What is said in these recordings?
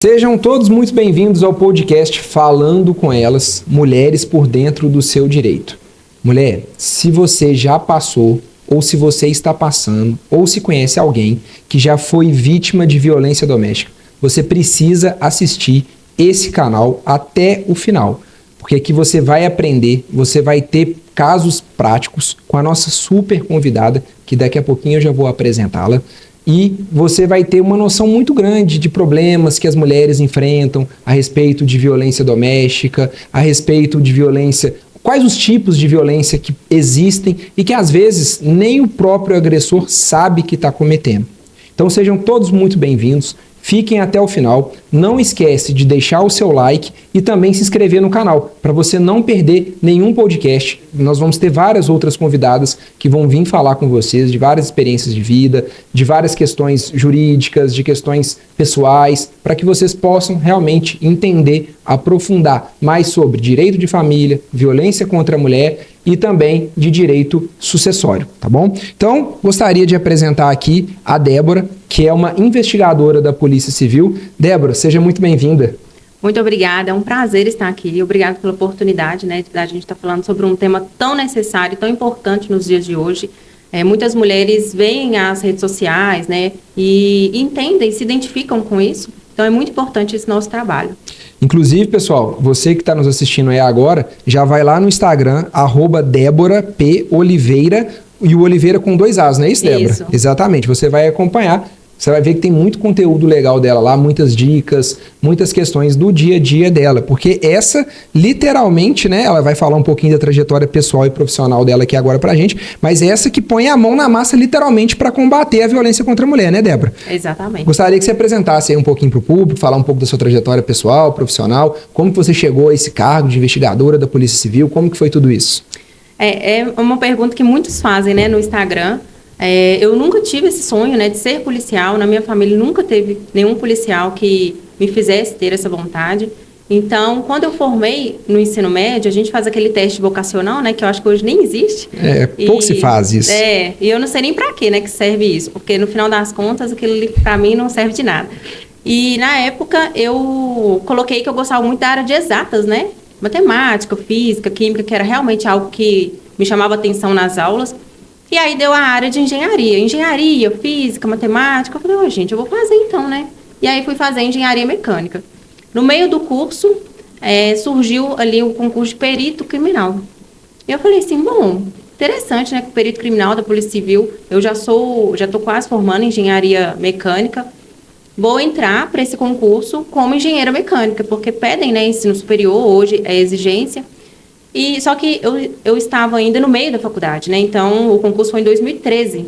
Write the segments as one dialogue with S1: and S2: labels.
S1: Sejam todos muito bem-vindos ao podcast Falando com Elas, Mulheres por Dentro do Seu Direito. Mulher, se você já passou, ou se você está passando, ou se conhece alguém que já foi vítima de violência doméstica, você precisa assistir esse canal até o final, porque aqui você vai aprender, você vai ter casos práticos com a nossa super convidada, que daqui a pouquinho eu já vou apresentá-la. E você vai ter uma noção muito grande de problemas que as mulheres enfrentam a respeito de violência doméstica, a respeito de violência, quais os tipos de violência que existem e que às vezes nem o próprio agressor sabe que está cometendo. Então sejam todos muito bem-vindos, fiquem até o final, não esquece de deixar o seu like e também se inscrever no canal, para você não perder nenhum podcast. Nós vamos ter várias outras convidadas que vão vir falar com vocês de várias experiências de vida, de várias questões jurídicas, de questões pessoais, para que vocês possam realmente entender, aprofundar mais sobre direito de família, violência contra a mulher e também de direito sucessório, tá bom? Então, gostaria de apresentar aqui a Débora, que é uma investigadora da Polícia Civil. Débora, seja muito bem-vinda.
S2: Muito obrigada, é um prazer estar aqui. Obrigada pela oportunidade, né, de a gente estar falando sobre um tema tão necessário, tão importante nos dias de hoje. Muitas mulheres veem as redes sociais, né, e entendem, se identificam com isso. Então, é muito importante esse nosso trabalho.
S1: Inclusive, pessoal, você que está nos assistindo aí agora, já vai lá no Instagram, @DéboraPOliveira, e o Oliveira com 2 As, não é isso, Débora?
S2: Isso.
S1: Exatamente, você vai acompanhar, você vai ver que tem muito conteúdo legal dela lá, muitas dicas, muitas questões do dia a dia dela, porque essa, literalmente, né, ela vai falar um pouquinho da trajetória pessoal e profissional dela aqui agora pra gente, mas essa que põe a mão na massa, literalmente, para combater a violência contra a mulher, né, Débora?
S2: Exatamente.
S1: Gostaria que você apresentasse aí um pouquinho pro público, falar um pouco da sua trajetória pessoal, profissional, como que você chegou a esse cargo de investigadora da Polícia Civil, como que foi tudo isso?
S2: É uma pergunta que muitos fazem, né, no Instagram. Eu nunca tive esse sonho, né, de ser policial. Na minha família nunca teve nenhum policial que me fizesse ter essa vontade. Então, quando eu formei no ensino médio, a gente faz aquele teste vocacional, né, que eu acho que hoje nem existe.
S1: Pouco se faz isso.
S2: E eu não sei nem para quê, né, que serve isso, porque no final das contas, aquilo ali para mim não serve de nada. E na época eu coloquei que eu gostava muito da área de exatas, né, matemática, física, química, que era realmente algo que me chamava atenção nas aulas. E aí deu a área de engenharia, física, matemática. Eu falei, gente, eu vou fazer então, né? E aí fui fazer engenharia mecânica. No meio do curso, surgiu ali o concurso de perito criminal. E eu falei assim, bom, interessante, né? Que perito criminal da Polícia Civil, eu já tô quase formando em engenharia mecânica. Vou entrar para esse concurso como engenheira mecânica, porque pedem, né, ensino superior, hoje é exigência. E só que eu estava ainda no meio da faculdade, né? Então, o concurso foi em 2013.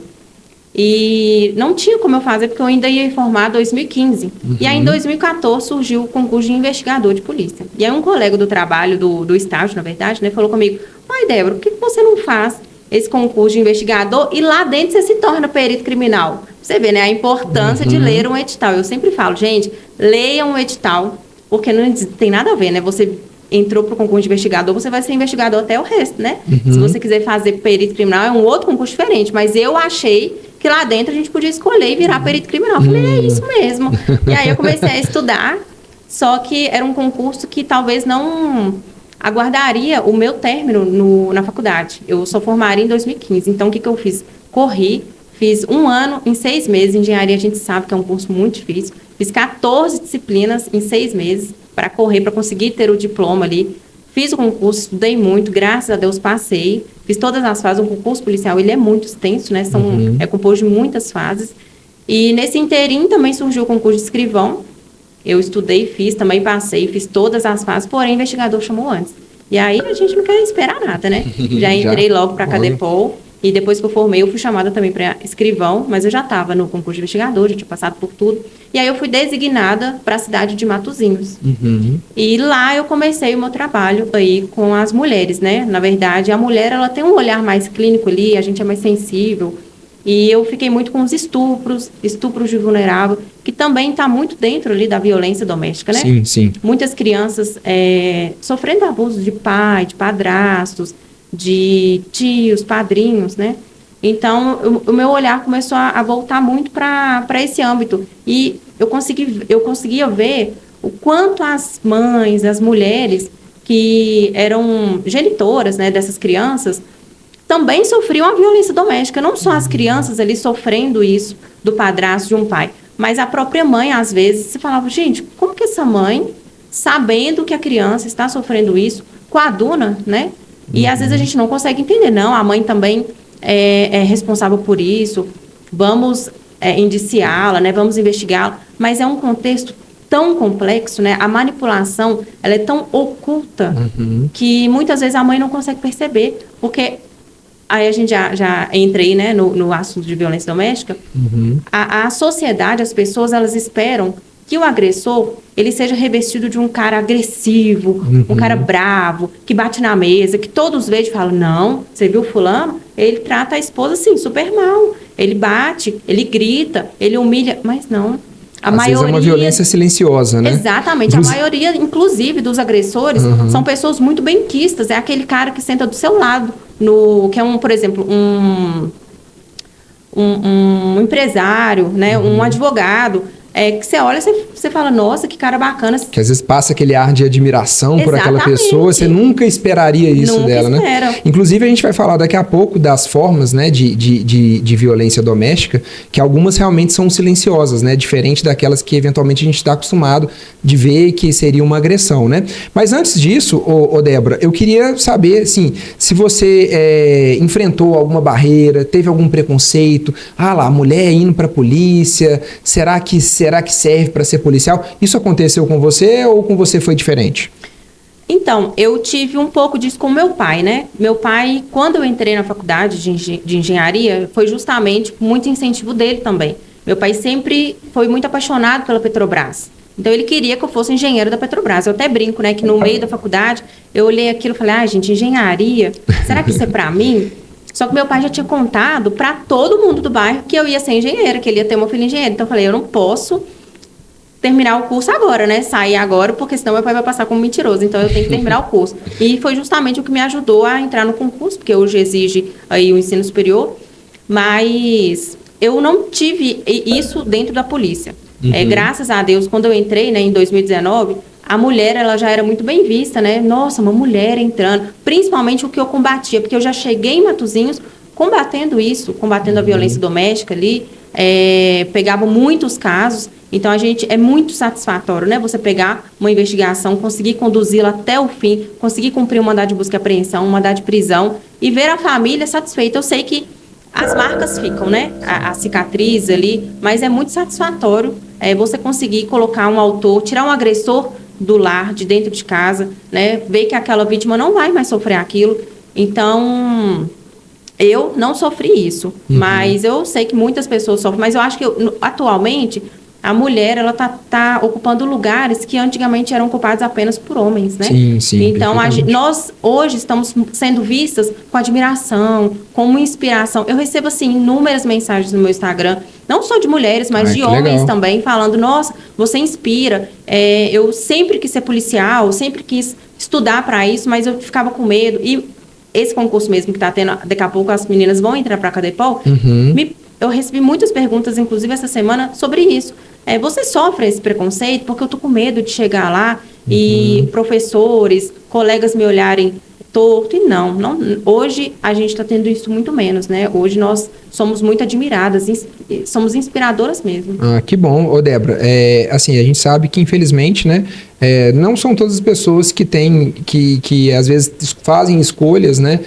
S2: E não tinha como eu fazer, porque eu ainda ia formar em 2015. Uhum. E aí, em 2014, surgiu o concurso de investigador de polícia. E aí, um colega do trabalho, do estágio, na verdade, né, falou comigo, ai, Débora, por que você não faz esse concurso de investigador e lá dentro você se torna perito criminal? Você vê, né, a importância de ler um edital. Eu sempre falo, gente, leiam um edital, porque não tem nada a ver, né? Você entrou para o concurso de investigador, você vai ser investigador até o resto, né? Uhum. Se você quiser fazer perito criminal, é um outro concurso diferente. Mas eu achei que lá dentro a gente podia escolher e virar perito criminal. Eu falei, é isso mesmo. E aí eu comecei a estudar, só que era um concurso que talvez não aguardaria o meu término na faculdade. Eu só formaria em 2015. Então, o que eu fiz? Corri, fiz 1 ano em 6 meses. Engenharia, a gente sabe que é um curso muito difícil. Fiz 14 disciplinas em 6 meses para correr, para conseguir ter o diploma ali. Fiz o concurso, estudei muito, graças a Deus passei. Fiz todas as fases. O concurso policial, ele é muito extenso, né? É composto de muitas fases. E nesse inteirinho também surgiu o concurso de escrivão. Eu estudei, fiz, também passei, fiz todas as fases, porém o investigador chamou antes. E aí a gente não quer esperar nada, né? Já entrei logo para a Cadepol. E depois que eu formei, eu fui chamada também para escrivão, mas eu já estava no concurso de investigador, já tinha passado por tudo. E aí eu fui designada para a cidade de Matosinhos. Uhum. E lá eu comecei o meu trabalho aí com as mulheres, né? Na verdade, a mulher, ela tem um olhar mais clínico ali, a gente é mais sensível. E eu fiquei muito com os estupros de vulnerável, que também está muito dentro ali da violência doméstica, né?
S1: Sim, sim.
S2: Muitas crianças sofrendo abusos de pai, de padrastos, de tios, padrinhos, né? Então, o meu olhar começou a voltar muito para esse âmbito. E eu conseguia ver o quanto as mães, as mulheres que eram genitoras, né, dessas crianças, também sofriam a violência doméstica. Não só as crianças ali sofrendo isso do padrasto de um pai, mas a própria mãe, às vezes, se falava, gente, como que essa mãe, sabendo que a criança está sofrendo isso, coaduna, né? E às vezes a gente não consegue entender, não, a mãe também é responsável por isso, vamos indiciá-la, né? Vamos investigá-la, mas é um contexto tão complexo, né? A manipulação, ela é tão oculta que muitas vezes a mãe não consegue perceber, porque aí a gente já entra aí, né, no assunto de violência doméstica. A sociedade, as pessoas, elas esperam que o agressor, ele seja revestido de um cara agressivo, um cara bravo, que bate na mesa, que todos vejam e falam, não, você viu fulano? Ele trata a esposa assim, super mal. Ele bate, ele grita, ele humilha, mas não.
S1: Às vezes é uma violência silenciosa, né?
S2: Exatamente. A maioria, inclusive, dos agressores são pessoas muito benquistas. É aquele cara que senta do seu lado, que é, por exemplo, um empresário, né? Um advogado. Que você olha e você fala, nossa, que cara bacana. Que
S1: às vezes passa aquele ar de admiração por aquela pessoa, você nunca esperaria isso dela, né? Inclusive, a gente vai falar daqui a pouco das formas, né, de violência doméstica, que algumas realmente são silenciosas, né? Diferente daquelas que eventualmente a gente está acostumado de ver que seria uma agressão, né? Mas antes disso, Débora, eu queria saber, assim, se você enfrentou alguma barreira, teve algum preconceito, lá, a mulher indo para a polícia, será que serve para ser policial? Isso aconteceu com você ou com você foi diferente?
S2: Então, eu tive um pouco disso com meu pai, né? Meu pai, quando eu entrei na faculdade de engenharia, foi justamente muito incentivo dele também. Meu pai sempre foi muito apaixonado pela Petrobras. Então, ele queria que eu fosse engenheiro da Petrobras. Eu até brinco, né? Que no meio da faculdade, eu olhei aquilo e falei, gente, engenharia, será que isso é para mim? Só que meu pai já tinha contado para todo mundo do bairro que eu ia ser engenheira, que ele ia ter uma filha engenheira. Então eu falei, eu não posso terminar o curso agora, né? Sair agora, porque senão meu pai vai passar como mentiroso. Então eu tenho que terminar o curso. E foi justamente o que me ajudou a entrar no concurso, porque hoje exige aí o ensino superior. Mas eu não tive isso dentro da polícia. Graças a Deus, quando eu entrei, né, em 2019... a mulher, ela já era muito bem vista, né? Nossa, uma mulher entrando. Principalmente o que eu combatia, porque eu já cheguei em Matosinhos combatendo isso, combatendo a violência doméstica ali, pegava muitos casos. Então, é muito satisfatório, né? Você pegar uma investigação, conseguir conduzi-la até o fim, conseguir cumprir um mandado de busca e apreensão, um mandado de prisão e ver a família satisfeita. Eu sei que as marcas ficam, né? A cicatriz ali, mas é muito satisfatório você conseguir colocar um autor, tirar um agressor do lar, de dentro de casa, né? Ver que aquela vítima não vai mais sofrer aquilo. Então, eu não sofri isso, mas eu sei que muitas pessoas sofrem. Mas eu acho que, atualmente, a mulher, ela tá ocupando lugares que antigamente eram ocupados apenas por homens, né?
S1: Sim,
S2: então, nós hoje estamos sendo vistas com admiração, como inspiração. Eu recebo, assim, inúmeras mensagens no meu Instagram, não só de mulheres, mas de homens também, falando, nossa, você inspira. Eu sempre quis ser policial, sempre quis estudar para isso, mas eu ficava com medo. E esse concurso mesmo que está tendo, daqui a pouco as meninas vão entrar para a Cadepol, eu recebi muitas perguntas, inclusive essa semana, sobre isso. Você sofre esse preconceito? Porque eu tô com medo de chegar lá e professores, colegas me olharem torto. E não. Hoje a gente está tendo isso muito menos, né? Hoje nós somos muito admiradas, somos inspiradoras mesmo.
S1: Que bom, Débora. Assim, a gente sabe que, infelizmente, né, não são todas as pessoas que têm, que às vezes fazem escolhas, né?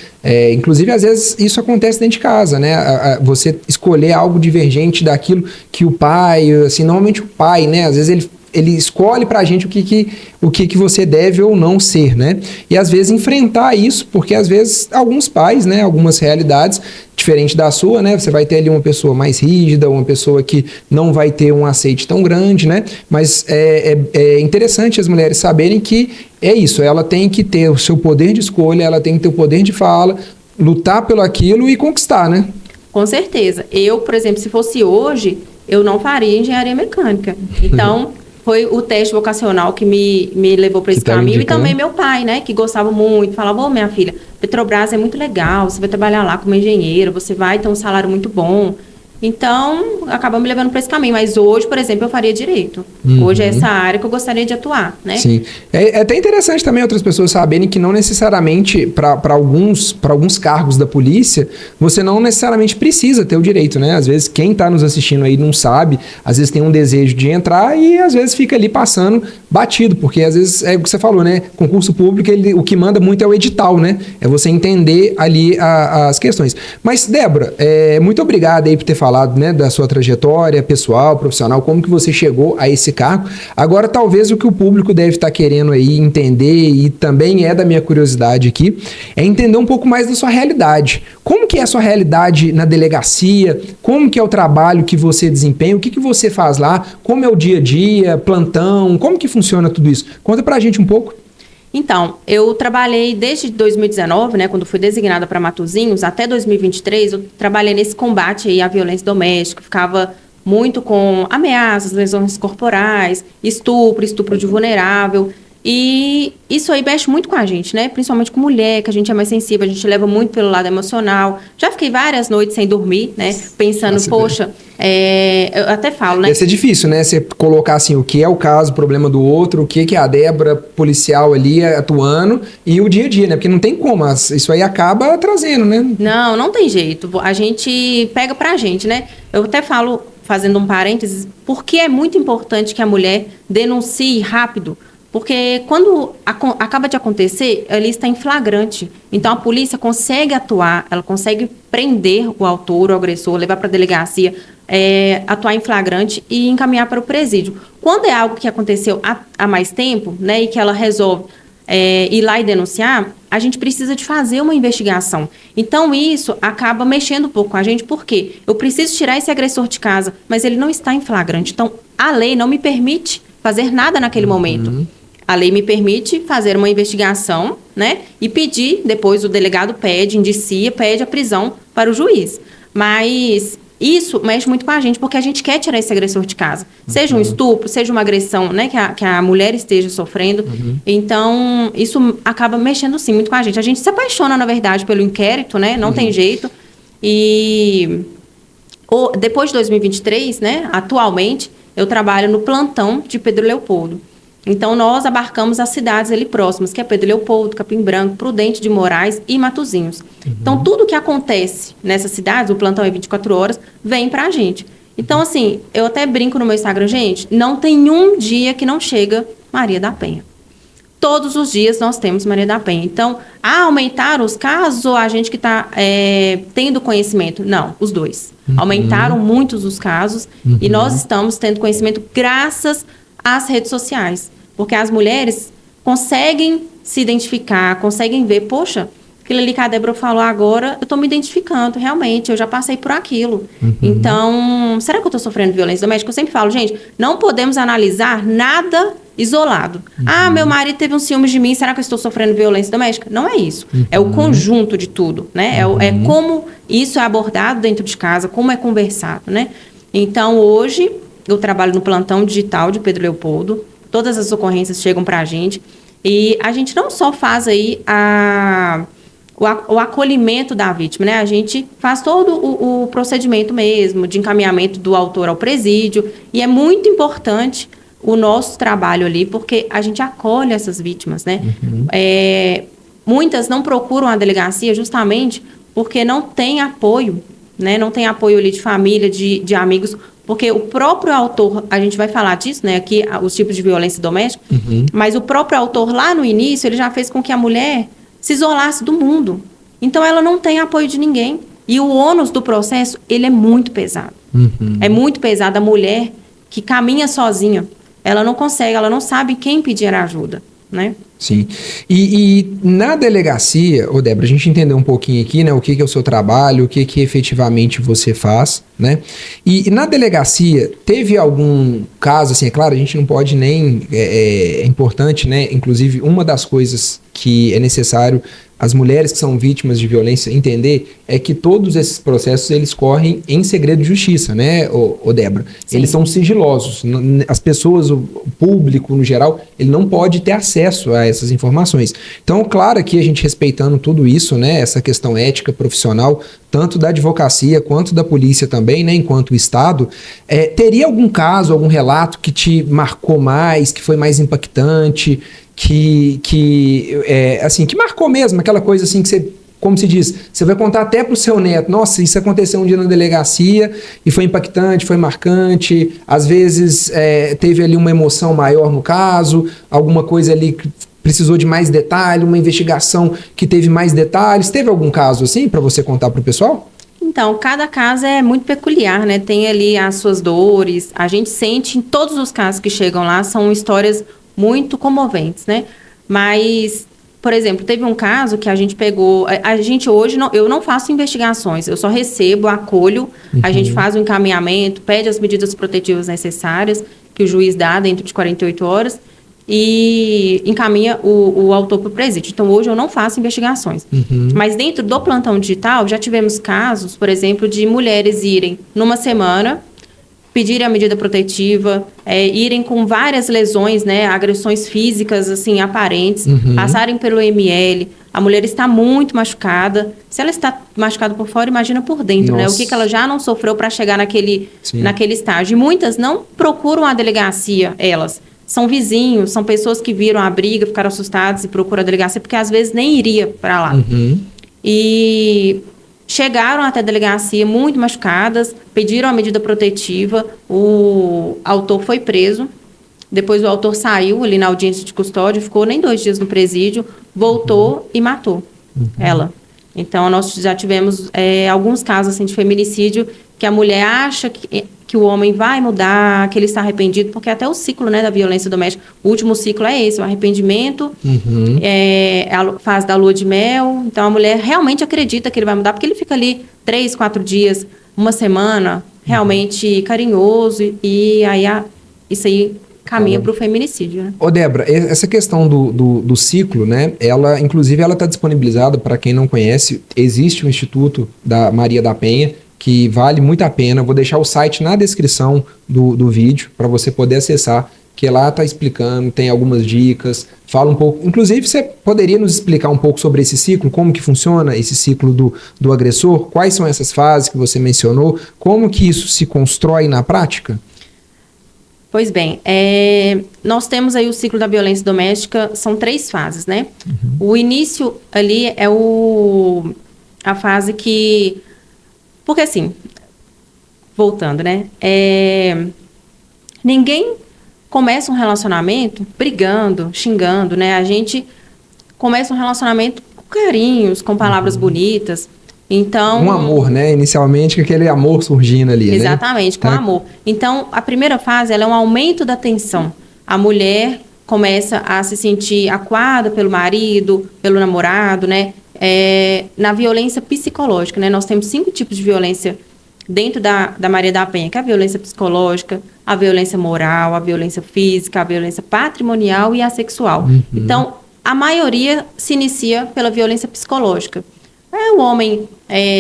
S1: Inclusive, às vezes, isso acontece dentro de casa, né? Você escolher algo divergente daquilo que o pai, assim, normalmente o pai, né? Às vezes ele escolhe pra gente o que você deve ou não ser, né? E às vezes enfrentar isso, porque às vezes alguns pais, né? Algumas realidades diferente da sua, né? Você vai ter ali uma pessoa mais rígida, uma pessoa que não vai ter um aceite tão grande, né? Mas é interessante as mulheres saberem que é isso, ela tem que ter o seu poder de escolha, ela tem que ter o poder de fala, lutar pelo aquilo e conquistar, né?
S2: Com certeza. Eu, por exemplo, se fosse hoje, eu não faria engenharia mecânica. Então, foi o teste vocacional que me levou para esse caminho. E também meu pai, né, que gostava muito, falava, minha filha, Petrobras é muito legal, você vai trabalhar lá como engenheiro, você vai ter um salário muito bom. Então, acaba me levando para esse caminho. Mas hoje, por exemplo, eu faria direito. Hoje é essa área que eu gostaria de atuar, né?
S1: Sim. É até interessante também outras pessoas saberem que não necessariamente, para alguns cargos da polícia, você não necessariamente precisa ter o direito, né? Às vezes quem está nos assistindo aí não sabe, às vezes tem um desejo de entrar e às vezes fica ali passando batido, porque às vezes é o que você falou, né? Concurso público, o que manda muito é o edital, né? É você entender ali as questões. Mas, Débora, muito obrigado aí por ter falado, né, da sua trajetória pessoal, profissional, como que você chegou a esse cargo. Agora, talvez o que o público deve estar querendo aí entender, e também é da minha curiosidade aqui, é entender um pouco mais da sua realidade. Como que é a sua realidade na delegacia? Como que é o trabalho que você desempenha? O que você faz lá? Como é o dia a dia, plantão? Como que funciona tudo isso? Conta pra gente um pouco.
S2: Então, eu trabalhei desde 2019, né, quando fui designada para Matosinhos, até 2023, eu trabalhei nesse combate aí à violência doméstica, ficava muito com ameaças, lesões corporais, estupro de vulnerável, e isso aí mexe muito com a gente, né, principalmente com mulher, que a gente é mais sensível, a gente leva muito pelo lado emocional. Já fiquei várias noites sem dormir, né, pensando, poxa, eu até falo, né?
S1: Deve ser difícil, né? Você colocar assim, o que é o caso, o problema do outro, o que é a Débora policial ali atuando e o dia a dia, né? Porque não tem como, isso aí acaba trazendo, né?
S2: Não tem jeito. A gente pega pra gente, né? Eu até falo, fazendo um parênteses, porque é muito importante que a mulher denuncie rápido. Porque quando acaba de acontecer, ela está em flagrante. Então, a polícia consegue atuar, ela consegue prender o autor, o agressor, levar para a delegacia, atuar em flagrante e encaminhar para o presídio. Quando é algo que aconteceu há mais tempo, né, e que ela resolve ir lá e denunciar, a gente precisa de fazer uma investigação. Então, isso acaba mexendo um pouco com a gente, porque eu preciso tirar esse agressor de casa, mas ele não está em flagrante. Então, a lei não me permite fazer nada naquele momento. A lei me permite fazer uma investigação, né? E pedir, depois o delegado indicia, pede a prisão para o juiz. Mas isso mexe muito com a gente, porque a gente quer tirar esse agressor de casa. Seja um estupro, seja uma agressão, né? Que a mulher esteja sofrendo. Então, isso acaba mexendo, sim, muito com a gente. A gente se apaixona, na verdade, pelo inquérito, né? Não tem jeito. E depois de 2023, né? Atualmente, eu trabalho no plantão de Pedro Leopoldo. Então, nós abarcamos as cidades ali próximas, que é Pedro Leopoldo, Capim Branco, Prudente de Moraes e Matosinhos. Então, tudo que acontece nessas cidades, o plantão é 24 horas, vem pra gente. Então, assim, eu até brinco no meu Instagram, gente, não tem um dia que não chega Maria da Penha. Todos os dias nós temos Maria da Penha. Então, aumentaram os casos ou a gente que está tendo conhecimento? Não, os dois. Aumentaram muitos os casos e nós estamos tendo conhecimento graças às redes sociais. Porque as mulheres conseguem se identificar, conseguem ver, poxa, aquilo ali que a Débora falou agora, eu estou me identificando, realmente, eu já passei por aquilo. Então, será que eu estou sofrendo violência doméstica? Eu sempre falo, gente, não podemos analisar nada isolado. Ah, meu marido teve um ciúme de mim, será que eu estou sofrendo violência doméstica? Não é isso. É o conjunto de tudo, né? É como isso é abordado dentro de casa, como é conversado, né? Então, hoje, eu trabalho no plantão digital de Pedro Leopoldo, todas as ocorrências chegam para a gente, e a gente não só faz aí o acolhimento da vítima, né? A gente faz todo o procedimento mesmo, de encaminhamento do autor ao presídio, e é muito importante o nosso trabalho ali, porque a gente acolhe essas vítimas, né? Muitas não procuram a delegacia justamente porque não tem apoio, né? Não tem apoio ali de família, de amigos, porque o próprio autor, a gente vai falar disso, né? Aqui, os tipos de violência doméstica, mas o próprio autor lá no início, ele já fez com que a mulher se isolasse do mundo. Então, ela não tem apoio de ninguém. E o ônus do processo, ele é muito pesado. É muito pesado. A mulher que caminha sozinha, ela não consegue, ela não sabe quem pedir ajuda, né?
S1: Sim. E na delegacia, Débora, a gente entendeu um pouquinho aqui, né, o que é o seu trabalho, o que efetivamente você faz, né? E na delegacia, teve algum caso, assim, é claro, a gente não pode nem... É importante, né? Inclusive, uma das coisas que é necessário as mulheres que são vítimas de violência entender é que todos esses processos, eles correm em segredo de justiça, né, Débora? Sim. Eles são sigilosos. As pessoas, o público, no geral, ele não pode ter acesso a dar essas informações. Então, claro que a gente respeitando tudo isso, né, essa questão ética, profissional, tanto da advocacia quanto da polícia também, né, enquanto Estado, teria algum caso, algum relato que te marcou mais, que foi mais impactante, assim, que marcou mesmo, aquela coisa assim que você, como se diz, você vai contar até pro seu neto, nossa, isso aconteceu um dia na delegacia e foi impactante, foi marcante, às vezes teve ali uma emoção maior no caso, alguma coisa ali que precisou de mais detalhe, uma investigação que teve mais detalhes, teve algum caso assim para você contar pro pessoal?
S2: Então, cada caso é muito peculiar, né? Tem ali as suas dores, a gente sente em todos os casos que chegam lá, são histórias muito comoventes, né? Mas, por exemplo, teve um caso que a gente pegou... A gente hoje, eu não faço investigações, eu só recebo, acolho, a gente faz o encaminhamento, pede as medidas protetivas necessárias, que o juiz dá dentro de 48 horas, e encaminha o autor para o presídio. Então, hoje eu não faço investigações. Mas dentro do plantão digital, já tivemos casos, por exemplo, de mulheres irem numa semana, pedirem a medida protetiva, irem com várias lesões, né, agressões físicas, assim, aparentes, passarem pelo ML, a mulher está muito machucada. Se ela está machucada por fora, imagina por dentro, né? O que ela já não sofreu para chegar naquele estágio. E muitas não procuram a delegacia, elas. São vizinhos, são pessoas que viram a briga, ficaram assustadas e procuram a delegacia, porque às vezes nem iria para lá. E chegaram até a delegacia muito machucadas, pediram a medida protetiva, o autor foi preso, depois o autor saiu ali na audiência de custódia, ficou nem 2 dias no presídio, voltou e matou ela. Então, nós já tivemos alguns casos assim, de feminicídio, que a mulher acha que o homem vai mudar, que ele está arrependido, porque até o ciclo, né, da violência doméstica, o último ciclo é esse, o arrependimento, a fase da lua de mel. Então, a mulher realmente acredita que ele vai mudar, porque ele fica ali 3, 4 dias, uma semana, realmente carinhoso, e aí isso aí caminha para o feminicídio, né?
S1: Ô, Débora, essa questão do ciclo, né? Ela, inclusive, ela está disponibilizada, para quem não conhece, existe o Instituto da Maria da Penha, que vale muito a pena. Vou deixar o site na descrição do vídeo, para você poder acessar, que lá está explicando, tem algumas dicas, fala um pouco. Inclusive, você poderia nos explicar um pouco sobre esse ciclo, como que funciona esse ciclo do agressor, quais são essas fases que você mencionou, como que isso se constrói na prática?
S2: Pois bem, nós temos aí o ciclo da violência doméstica, são 3 fases, né? O início ali é a fase que... Porque assim, voltando, né? Ninguém começa um relacionamento brigando, xingando, né? A gente começa um relacionamento com carinhos, com palavras bonitas. Então,
S1: um amor, né? Inicialmente, aquele amor surgindo ali,
S2: exatamente,
S1: né?
S2: com amor. Então, a primeira fase, ela é um aumento da tensão. A mulher começa a se sentir acuada pelo marido, pelo namorado, né? Na violência psicológica, né? Nós temos 5 tipos de violência dentro da Maria da Penha, que é a violência psicológica, a violência moral, a violência física, a violência patrimonial e a sexual. Então, a maioria se inicia pela violência psicológica. O homem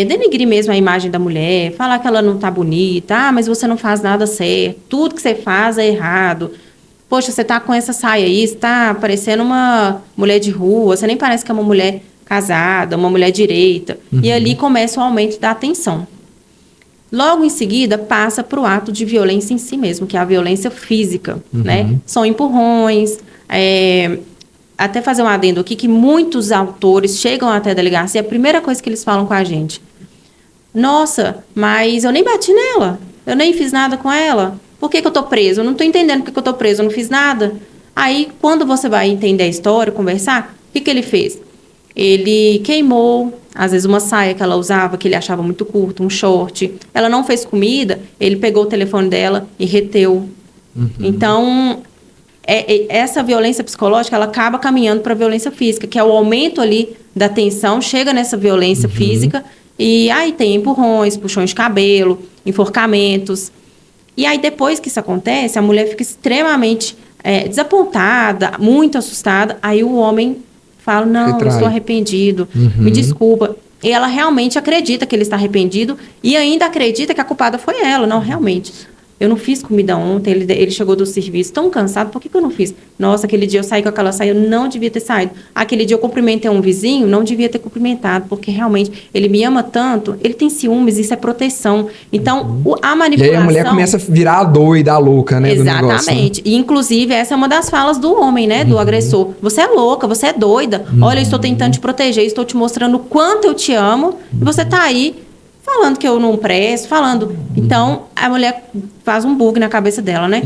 S2: denegrir mesmo a imagem da mulher, falar que ela não tá bonita, mas você não faz nada certo, tudo que você faz é errado. Poxa, você tá com essa saia aí, você tá parecendo uma mulher de rua, você nem parece que é uma mulher casada, uma mulher direita. E ali começa o aumento da tensão. Logo em seguida, passa para o ato de violência em si mesmo, que é a violência física, né? São empurrões, até fazer um adendo aqui, que muitos autores chegam até a delegacia, a primeira coisa que eles falam com a gente: nossa, mas eu nem bati nela, eu nem fiz nada com ela, por que eu tô preso? Eu não tô entendendo por que eu tô preso, eu não fiz nada. Aí, quando você vai entender a história, conversar, o que ele fez? Ele queimou, às vezes, uma saia que ela usava, que ele achava muito curta, um short. Ela não fez comida, ele pegou o telefone dela e reteu. Então, essa violência psicológica, ela acaba caminhando para a violência física, que é o aumento ali da tensão, chega nessa violência física, e aí tem empurrões, puxões de cabelo, enforcamentos. E aí, depois que isso acontece, a mulher fica extremamente desapontada, muito assustada, aí o homem fala: não, eu estou arrependido, me desculpa. E ela realmente acredita que ele está arrependido e ainda acredita que a culpada foi ela. Não, realmente, eu não fiz comida ontem, ele chegou do serviço tão cansado, por que eu não fiz? Nossa, aquele dia eu saí com aquela saia, eu não devia ter saído. Aquele dia eu cumprimentei um vizinho, não devia ter cumprimentado, porque realmente ele me ama tanto, ele tem ciúmes, isso é proteção. Então, a manipulação...
S1: E aí a mulher começa a virar a doida, a louca, né?
S2: Exatamente.
S1: Do negócio, né?
S2: E, inclusive, essa é uma das falas do homem, né? Do agressor. Você é louca, você é doida. Olha, eu estou tentando te proteger, estou te mostrando o quanto eu te amo, e você tá aí falando que eu não presto, falando. Então, a mulher faz um bug na cabeça dela, né?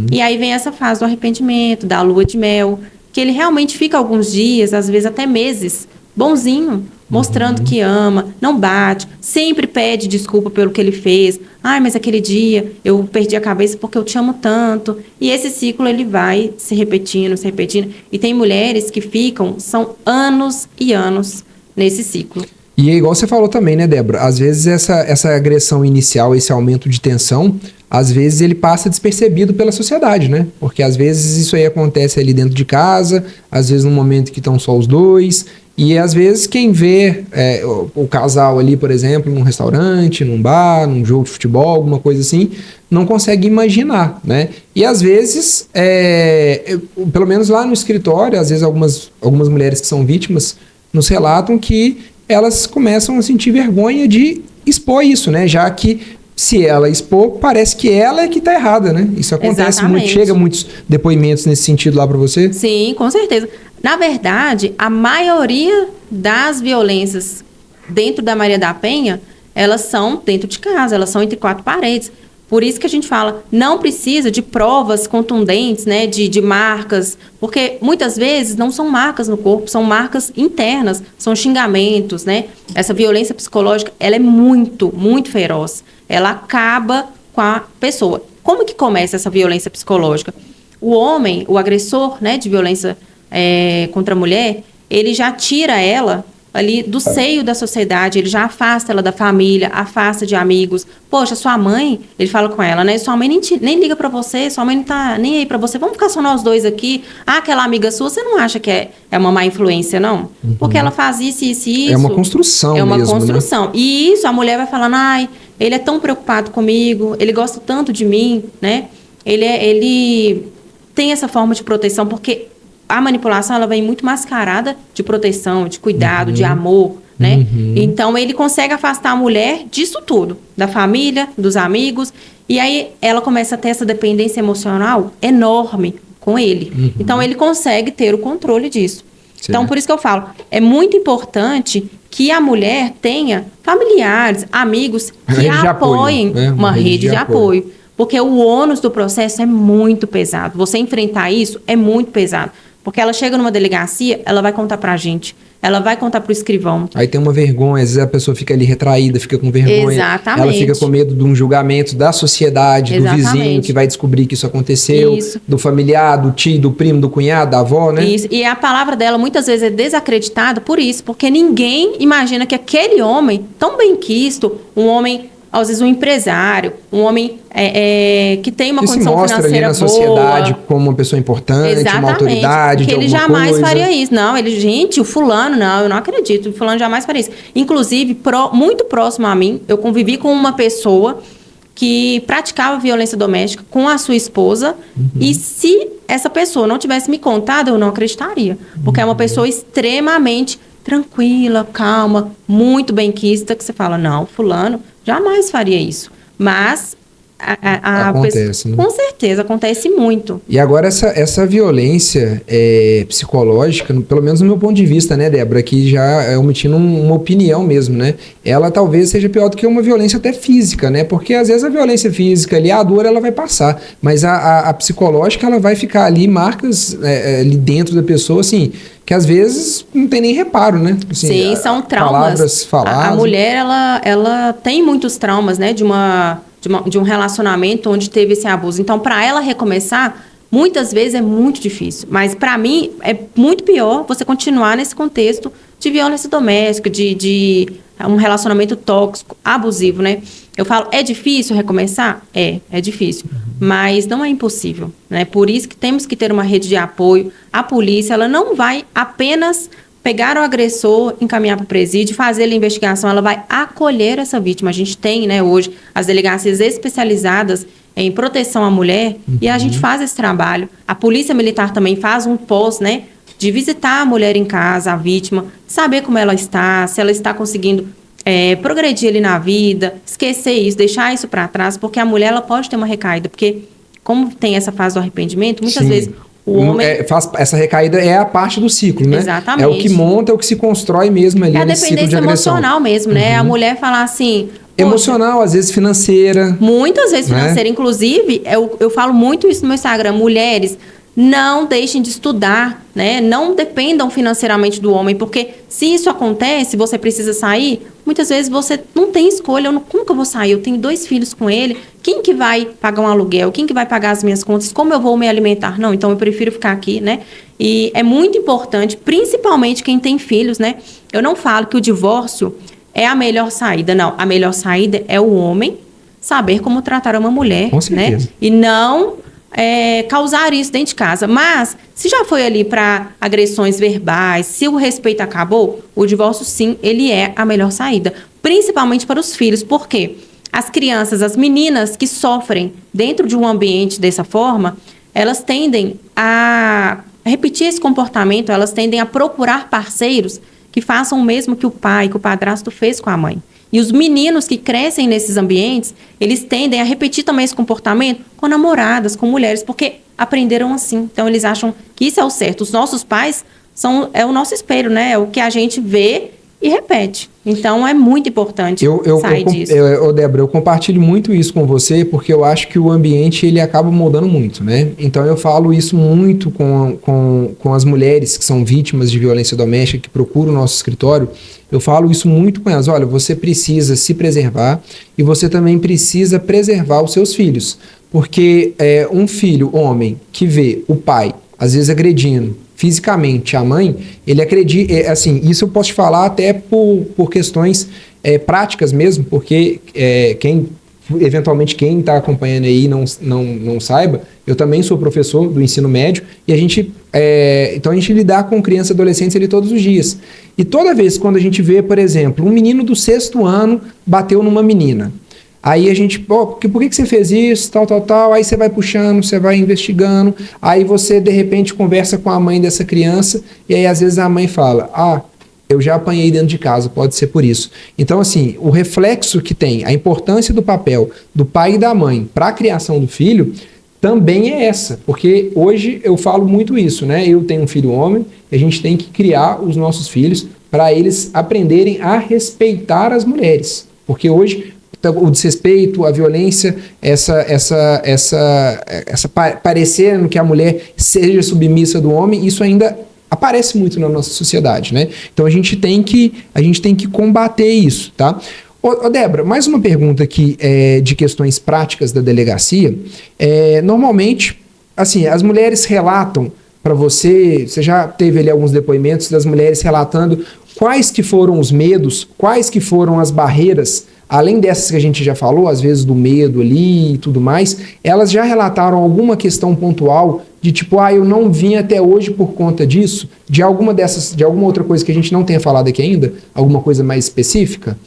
S2: E aí vem essa fase do arrependimento, da lua de mel, que ele realmente fica alguns dias, às vezes até meses, bonzinho, mostrando que ama, não bate, sempre pede desculpa pelo que ele fez. Ai, mas aquele dia eu perdi a cabeça porque eu te amo tanto. E esse ciclo ele vai se repetindo, se repetindo. E tem mulheres que ficam, são anos e anos nesse ciclo.
S1: E é igual você falou também, né, Débora? Às vezes essa agressão inicial, esse aumento de tensão, às vezes ele passa despercebido pela sociedade, né? Porque às vezes isso aí acontece ali dentro de casa, às vezes no momento que estão só os dois, e às vezes quem vê o casal ali, por exemplo, num restaurante, num bar, num jogo de futebol, alguma coisa assim, não consegue imaginar, né? E às vezes, pelo menos lá no escritório, às vezes algumas mulheres que são vítimas nos relatam que elas começam a sentir vergonha de expor isso, né? Já que se ela expor, parece que ela é que tá errada, né? Isso acontece muito, chega muitos depoimentos nesse sentido lá para você?
S2: Sim, com certeza. Na verdade, a maioria das violências dentro da Maria da Penha, elas são dentro de casa, elas são entre quatro paredes. Por isso que a gente fala, não precisa de provas contundentes, né, de marcas, porque muitas vezes não são marcas no corpo, são marcas internas, são xingamentos, né? Essa violência psicológica, ela é muito, muito feroz. Ela acaba com a pessoa. Como que começa essa violência psicológica? O homem, o agressor, né, de violência contra a mulher, ele já tira ela ali do seio da sociedade, ele já afasta ela da família, afasta de amigos. Poxa, sua mãe, ele fala com ela, né? Sua mãe nem liga pra você, sua mãe não tá nem aí pra você, vamos ficar só nós dois aqui. Ah, aquela amiga sua, você não acha que é uma má influência, não? Porque ela faz isso.
S1: É uma construção mesmo,
S2: é uma construção.
S1: Né?
S2: E isso, a mulher vai falando, ai, ele é tão preocupado comigo, ele gosta tanto de mim, né? Ele tem essa forma de proteção, porque a manipulação, ela vem muito mascarada de proteção, de cuidado, de amor, né? Então, ele consegue afastar a mulher disso tudo, da família, dos amigos, e aí ela começa a ter essa dependência emocional enorme com ele. Então, ele consegue ter o controle disso. Certo. Então, por isso que eu falo, é muito importante que a mulher tenha familiares, amigos que a apoiem, né? Uma rede de apoio. Porque o ônus do processo é muito pesado. Você enfrentar isso é muito pesado. Porque ela chega numa delegacia, ela vai contar pra gente. Ela vai contar pro escrivão.
S1: Aí tem uma vergonha, às vezes a pessoa fica ali retraída, fica com vergonha.
S2: Exatamente.
S1: Ela fica com medo de um julgamento da sociedade, do vizinho que vai descobrir que isso aconteceu, do familiar, do tio, do primo, do cunhado, da avó, né?
S2: Isso. E a palavra dela muitas vezes é desacreditada por isso, porque ninguém imagina que aquele homem, tão bem quisto, um homem, às vezes um empresário, um homem que tem uma condição financeira boa. Que se mostra ali na sociedade como uma pessoa importante, uma autoridade de alguma coisa. Porque ele jamais faria isso. Não, gente, o fulano, não, eu não acredito, o fulano jamais faria isso. Inclusive, muito próximo a mim, eu convivi com uma pessoa que praticava violência doméstica com a sua esposa, e se essa pessoa não tivesse me contado, eu não acreditaria. Porque é uma pessoa extremamente tranquila, calma, muito benquista, que você fala, não, fulano jamais faria isso. Mas
S1: acontece, né?
S2: Com certeza, acontece muito.
S1: E agora essa violência psicológica, pelo menos no meu ponto de vista, né, Débora, que já é omitindo uma opinião mesmo, né? Ela talvez seja pior do que uma violência até física, né? Porque às vezes a violência física ali, a dor ela vai passar, mas a psicológica ela vai ficar ali, marcas ali dentro da pessoa, assim, que às vezes não tem nem reparo, né? Assim,
S2: sim, são traumas.
S1: Palavras faladas.
S2: A mulher, ela tem muitos traumas, né? De um relacionamento onde teve esse abuso. Então, para ela recomeçar, muitas vezes é muito difícil. Mas, para mim, é muito pior você continuar nesse contexto de violência doméstica, de um relacionamento tóxico, abusivo, né? Eu falo, é difícil recomeçar? É difícil. Mas não é impossível, né? Por isso que temos que ter uma rede de apoio. A polícia, ela não vai apenas pegar o agressor, encaminhar para o presídio, fazer a investigação, ela vai acolher essa vítima. A gente tem, né, hoje, as delegacias especializadas em proteção à mulher, e a gente faz esse trabalho. A Polícia Militar também faz um pós, né, de visitar a mulher em casa, a vítima, saber como ela está, se ela está conseguindo progredir ali na vida, esquecer isso, deixar isso para trás, porque a mulher ela pode ter uma recaída, porque como tem essa fase do arrependimento, muitas vezes o homem...
S1: essa recaída é a parte do ciclo, né?
S2: Exatamente.
S1: É o que monta, é o que se constrói mesmo ali nesse ciclo de agressão.
S2: É a dependência emocional mesmo, né? A mulher falar assim...
S1: Emocional, às vezes financeira.
S2: Muitas vezes financeira. Né? Inclusive, eu falo muito isso no meu Instagram, mulheres... Não deixem de estudar, né? Não dependam financeiramente do homem, porque se isso acontece, você precisa sair, muitas vezes você não tem escolha. Como que eu vou sair? Eu tenho 2 filhos com ele. Quem que vai pagar um aluguel? Quem que vai pagar as minhas contas? Como eu vou me alimentar? Não, então eu prefiro ficar aqui, né? E é muito importante, principalmente quem tem filhos, né? Eu não falo que o divórcio é a melhor saída, não. A melhor saída é o homem saber como tratar uma mulher,
S1: com certeza,
S2: né? E não... causar isso dentro de casa. Mas, se já foi ali para agressões verbais, se o respeito acabou, o divórcio, sim, ele é a melhor saída. Principalmente para os filhos. Por quê? As crianças, as meninas que sofrem dentro de um ambiente dessa forma, elas tendem a repetir esse comportamento, elas tendem a procurar parceiros que façam o mesmo que o pai, que o padrasto fez com a mãe. E os meninos que crescem nesses ambientes, eles tendem a repetir também esse comportamento com namoradas, com mulheres, porque aprenderam assim. Então, eles acham que isso é o certo. Os nossos pais é o nosso espelho, né? É o que a gente vê e repete. Então, é muito importante sair disso.
S1: Débora, eu compartilho muito isso com você, porque eu acho que o ambiente, ele acaba moldando muito, né? Então, eu falo isso muito com as mulheres que são vítimas de violência doméstica, que procuram o nosso escritório. Eu falo isso muito com elas. Olha, você precisa se preservar e você também precisa preservar os seus filhos. Porque um filho, homem, que vê o pai, às vezes agredindo fisicamente a mãe, ele acredita, assim, isso eu posso te falar até por questões práticas mesmo, porque eventualmente quem está acompanhando aí não saiba, eu também sou professor do ensino médio e então a gente lidar com crianças e adolescentes ali todos os dias. E toda vez quando a gente vê, por exemplo, um menino do 6º ano bateu numa menina, aí a gente, por que você fez isso, tal, aí você vai puxando, você vai investigando, aí você de repente conversa com a mãe dessa criança e aí às vezes a mãe fala, eu já apanhei dentro de casa, pode ser por isso. Então, assim, o reflexo que tem, a importância do papel do pai e da mãe para a criação do filho também é essa, porque hoje eu falo muito isso, né? Eu tenho um filho homem, e a gente tem que criar os nossos filhos para eles aprenderem a respeitar as mulheres, porque hoje o desrespeito, a violência, parecendo que a mulher seja submissa do homem, isso ainda aparece muito na nossa sociedade, né? Então a gente tem que combater isso, tá? Débora, mais uma pergunta aqui de questões práticas da delegacia. Normalmente, assim, as mulheres relatam para você já teve ali alguns depoimentos das mulheres relatando quais que foram os medos, quais que foram as barreiras, além dessas que a gente já falou, às vezes do medo ali e tudo mais, elas já relataram alguma questão pontual de tipo, eu não vim até hoje por conta disso, de alguma outra coisa que a gente não tenha falado aqui ainda, alguma coisa mais específica?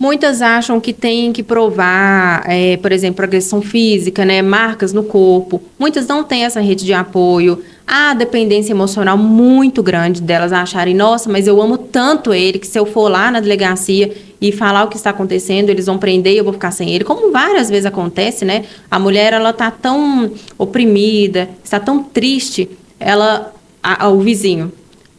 S2: Muitas acham que tem que provar, por exemplo, agressão física, né, marcas no corpo. Muitas não têm essa rede de apoio. Há dependência emocional muito grande delas acharem, nossa, mas eu amo tanto ele que se eu for lá na delegacia e falar o que está acontecendo, eles vão prender e eu vou ficar sem ele. Como várias vezes acontece, né? A mulher, ela está tão oprimida, está tão triste, o vizinho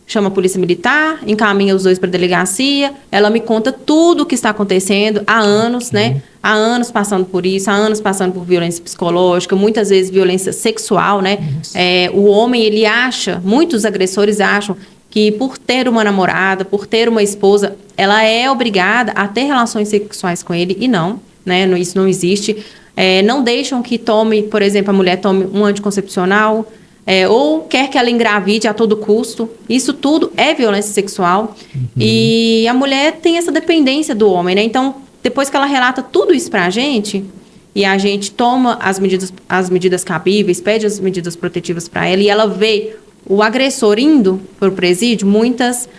S2: chama a polícia militar, encaminha os dois para a delegacia, ela me conta tudo o que está acontecendo há anos, né? Há anos passando por isso, há anos passando por violência psicológica, muitas vezes violência sexual, né? O homem, ele acha, muitos agressores acham que por ter uma namorada, por ter uma esposa, ela é obrigada a ter relações sexuais com ele, e não, né? Isso não existe. Não deixam que tome, por exemplo, a mulher tome um anticoncepcional, ou quer que ela engravide a todo custo. Isso tudo é violência sexual. E a mulher tem essa dependência do homem, né? Então, depois que ela relata tudo isso pra gente, e a gente toma as medidas cabíveis, pede as medidas protetivas para ela, e ela vê o agressor indo para o presídio, muitas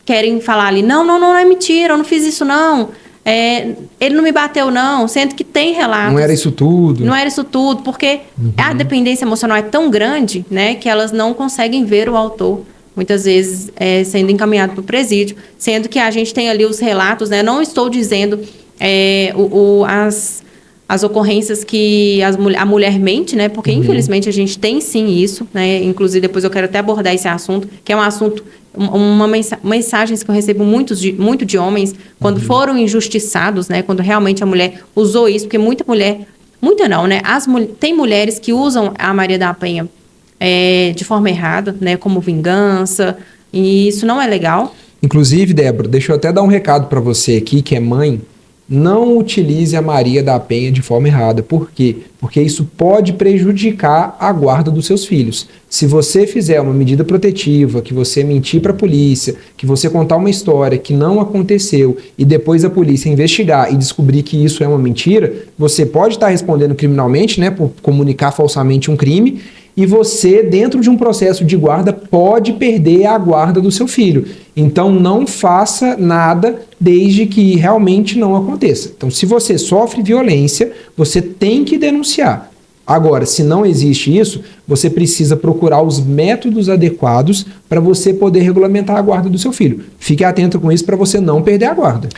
S2: querem falar ali, não é mentira, eu não fiz isso não. ele não me bateu não, sendo que tem relatos.
S1: Não era isso tudo.
S2: Não era isso tudo, porque a dependência emocional é tão grande, né, que elas não conseguem ver o autor, muitas vezes sendo encaminhado para o presídio, sendo que a gente tem ali os relatos, né, não estou dizendo as ocorrências que a mulher mente, né, porque infelizmente a gente tem sim isso, né, inclusive depois eu quero até abordar esse assunto, que é um assunto, mensagens que eu recebo muito de homens, quando foram injustiçados, né, quando realmente a mulher usou isso, porque muita não, né, tem mulheres que usam a Maria da Penha de forma errada, né, como vingança, e isso não é legal.
S1: Inclusive, Débora, deixa eu até dar um recado para você aqui, que é mãe. Não utilize a Maria da Penha de forma errada. Por quê? Porque isso pode prejudicar a guarda dos seus filhos. Se você fizer uma medida protetiva, que você mentir para a polícia, que você contar uma história que não aconteceu e depois a polícia investigar e descobrir que isso é uma mentira, você pode estar respondendo criminalmente, né, por comunicar falsamente um crime, e você, dentro de um processo de guarda, pode perder a guarda do seu filho. Então, não faça nada desde que realmente não aconteça. Então, se você sofre violência, você tem que denunciar. Agora, se não existe isso, você precisa procurar os métodos adequados para você poder regulamentar a guarda do seu filho. Fique atento com isso para você não perder a guarda.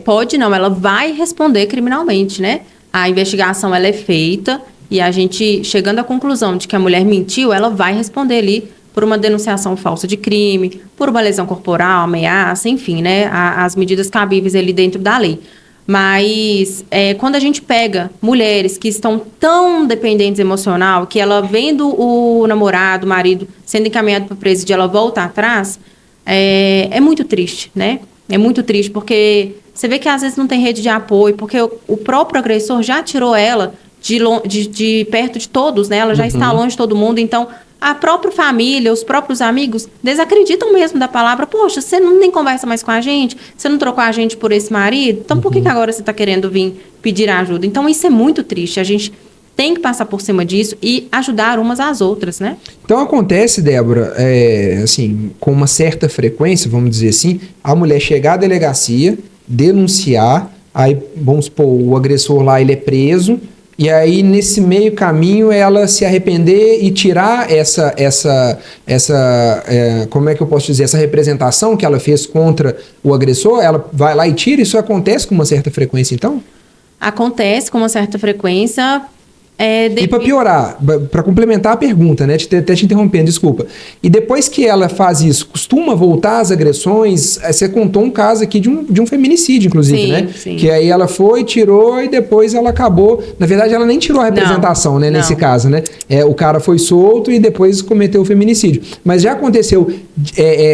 S2: Pode não, ela vai responder criminalmente, né? A investigação ela é feita e a gente, chegando à conclusão de que a mulher mentiu, ela vai responder ali por uma denunciação falsa de crime, por uma lesão corporal, ameaça, enfim, né? As medidas cabíveis ali dentro da lei. Mas quando a gente pega mulheres que estão tão dependentes emocional, que ela vendo o namorado, o marido, sendo encaminhado para o presídio, ela volta atrás, é muito triste, né? É muito triste, porque você vê que às vezes não tem rede de apoio, porque o próprio agressor já tirou ela de perto de todos, né? Ela já está longe de todo mundo, então a própria família, os próprios amigos desacreditam mesmo da palavra. Poxa, você não nem conversa mais com a gente, você não trocou a gente por esse marido, então por que agora você está querendo vir pedir ajuda? Então isso é muito triste, a gente tem que passar por cima disso e ajudar umas às outras, né?
S1: Então acontece, Débora, assim, com uma certa frequência, vamos dizer assim, a mulher chegar à delegacia, denunciar, aí vamos supor, o agressor lá ele é preso, e aí, nesse meio caminho, ela se arrepender e tirar como é que eu posso dizer, essa representação que ela fez contra o agressor, ela vai lá e tira? Isso acontece com uma certa frequência, então?
S2: Acontece com uma certa frequência.
S1: E para piorar, para complementar a pergunta, né? Até te interrompendo, desculpa. E depois que ela faz isso, costuma voltar às agressões? Você contou um caso aqui de um feminicídio, inclusive,
S2: sim,
S1: né?
S2: Sim.
S1: Que aí ela foi, tirou e depois ela acabou. Na verdade, ela nem tirou a representação, né? Nesse caso, né? O cara foi solto e depois cometeu o feminicídio. Mas já aconteceu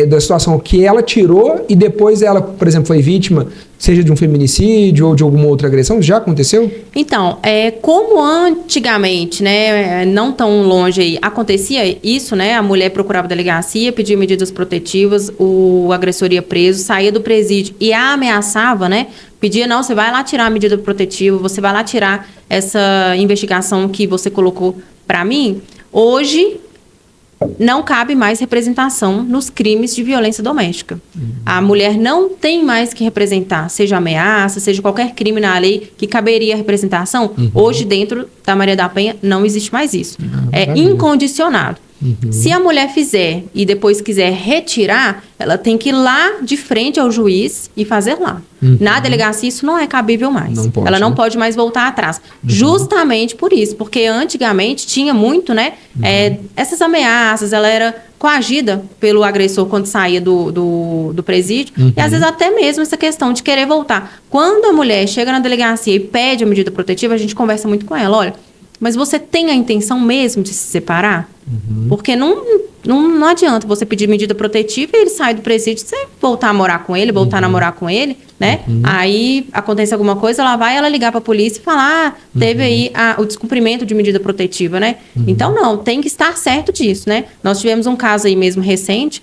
S1: da situação que ela tirou e depois ela, por exemplo, foi vítima, seja de um feminicídio ou de alguma outra agressão? Já aconteceu?
S2: Então, como antigamente, né, não tão longe aí, acontecia isso, né, a mulher procurava a delegacia, pedia medidas protetivas, o agressor ia preso, saía do presídio e a ameaçava, né, pedia, não, você vai lá tirar a medida protetiva, você vai lá tirar essa investigação que você colocou para mim. Hoje não cabe mais representação nos crimes de violência doméstica. A mulher não tem mais que representar, seja ameaça, seja qualquer crime na lei que caberia representação. Hoje, dentro da Maria da Penha, não existe mais isso. É incondicionado. Se a mulher fizer e depois quiser retirar, ela tem que ir lá de frente ao juiz e fazer lá. Na delegacia, isso não é cabível mais. Ela não pode mais voltar atrás. Justamente por isso, porque antigamente tinha muito, né? Essas ameaças, ela era coagida pelo agressor quando saía do presídio. E às vezes até mesmo essa questão de querer voltar. Quando a mulher chega na delegacia e pede a medida protetiva, a gente conversa muito com ela. Olha, mas você tem a intenção mesmo de se separar? Porque não adianta você pedir medida protetiva e ele sai do presídio, você voltar a morar com ele, voltar a namorar com ele, né? Aí acontece alguma coisa, ela ligar para a polícia e falar, teve aí o descumprimento de medida protetiva, né? Então não, tem que estar certo disso, né? Nós tivemos um caso aí mesmo recente,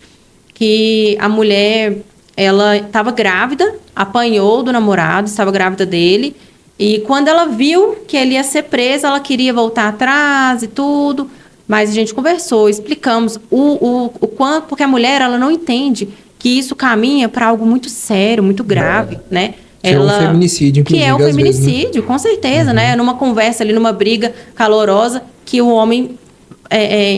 S2: que a mulher, ela estava grávida, apanhou do namorado, estava grávida dele, e quando ela viu que ele ia ser preso, ela queria voltar atrás e tudo, mas a gente conversou, explicamos o quanto, porque a mulher, ela não entende que isso caminha para algo muito sério, muito grave, né?
S1: Que é um feminicídio, inclusive,
S2: que é um
S1: às vezes,
S2: feminicídio,
S1: né?
S2: com certeza, né? Numa conversa ali, numa briga calorosa, que o homem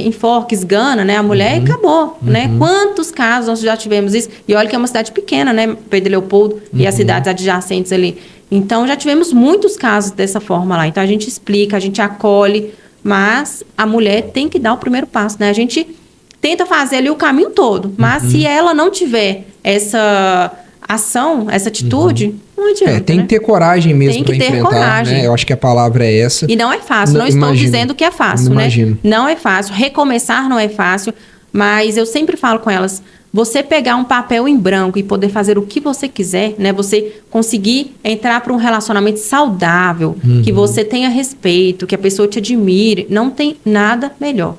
S2: enforca, esgana, né? A mulher e acabou, né? Quantos casos nós já tivemos isso? E olha que é uma cidade pequena, né? Pedro Leopoldo e as cidades adjacentes ali. Então, já tivemos muitos casos dessa forma lá. Então, a gente explica, a gente acolhe, mas a mulher tem que dar o primeiro passo, né? A gente tenta fazer ali o caminho todo, mas se ela não tiver essa ação, essa atitude, não adianta,
S1: tem
S2: né?
S1: que ter coragem mesmo para enfrentar,
S2: coragem.
S1: né? Eu acho que a palavra é essa.
S2: E não é fácil, não estou dizendo que é fácil, né? Não é fácil, recomeçar não é fácil, mas eu sempre falo com elas, você pegar um papel em branco e poder fazer o que você quiser, né? Você conseguir entrar para um relacionamento saudável, que você tenha respeito, que a pessoa te admire, não tem nada melhor.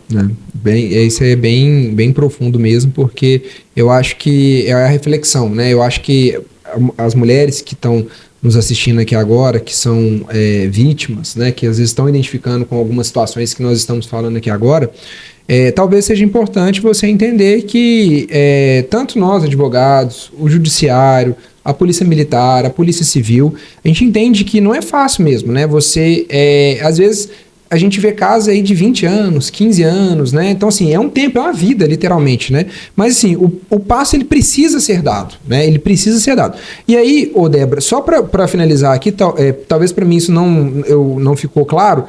S1: Isso é bem profundo mesmo, porque eu acho que é a reflexão, né? Eu acho que as mulheres que estão nos assistindo aqui agora, que são vítimas, né? Que às vezes estão identificando com algumas situações que nós estamos falando aqui agora, talvez seja importante você entender que tanto nós, advogados, o judiciário, a polícia militar, a polícia civil, a gente entende que não é fácil mesmo, né? Você, às vezes, a gente vê casos aí de 20 anos, 15 anos, né? Então, assim, é um tempo, é uma vida, literalmente, né? Mas, assim, o passo, ele precisa ser dado, né? Ele precisa ser dado. E aí, Débora, só para finalizar aqui, talvez para mim isso não ficou claro,